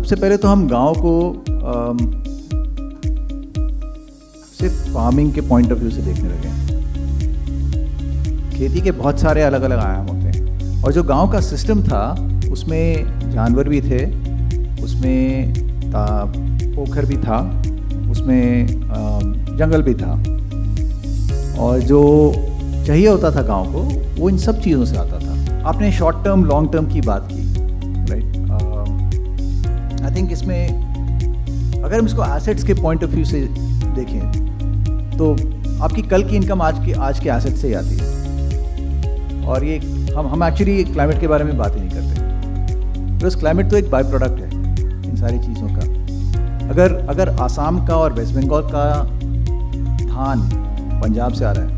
सबसे पहले तो हम गांव को सिर्फ फार्मिंग के पॉइंट ऑफ व्यू से देखने लगे। खेती के बहुत सारे अलग अलग आयाम होते हैं और जो गांव का सिस्टम था उसमें जानवर भी थे, उसमें पोखर भी था, उसमें जंगल भी था और जो चाहिए होता था गांव को वो इन सब चीज़ों से आता था। आपने शॉर्ट टर्म लॉन्ग टर्म की बात की, राइट? आई थिंक इसमें अगर हम इसको एसेट्स के पॉइंट ऑफ व्यू से देखें तो आपकी कल की इनकम आज के एसेट से ही आती है। और ये हम एक्चुअली क्लाइमेट के बारे में बात ही नहीं करते, बिकॉज क्लाइमेट तो एक बाय प्रोडक्ट है इन सारी चीज़ों का। अगर आसाम का और वेस्ट बंगाल का धान पंजाब से आ रहा है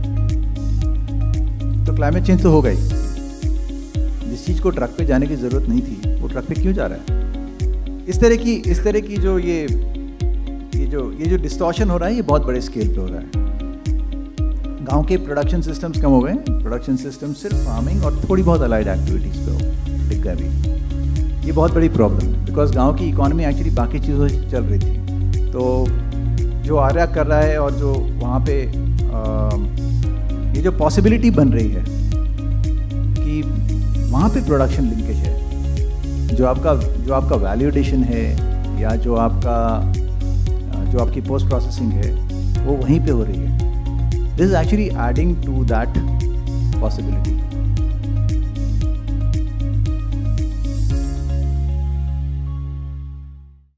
तो क्लाइमेट चेंज तो होगा ही। जिस चीज़ को ट्रक पे जाने की ज़रूरत नहीं थी वो ट्रक पे क्यों जा रहा है? इस तरह की जो ये जो डिस्टॉर्शन हो रहा है ये बहुत बड़े स्केल पे हो रहा है। गांव के प्रोडक्शन सिस्टम्स कम हो गए, प्रोडक्शन सिस्टम सिर्फ फार्मिंग और थोड़ी बहुत अलाइड एक्टिविटीज़ पे टिक गए भी। ये बहुत बड़ी प्रॉब्लम है बिकॉज गांव की इकोनॉमी एक्चुअली बाकी चीज़ों से चल रही थी। तो जो आर्या कर रहा है और जो वहाँ पे ये जो पॉसिबिलिटी बन रही है कि वहाँ पे प्रोडक्शन लिंकेज है, जो आपका वैल्यू एडिशन है या जो आपकी पोस्ट प्रोसेसिंग है वो वहीं पे हो रही है। This is actually adding to that possibility.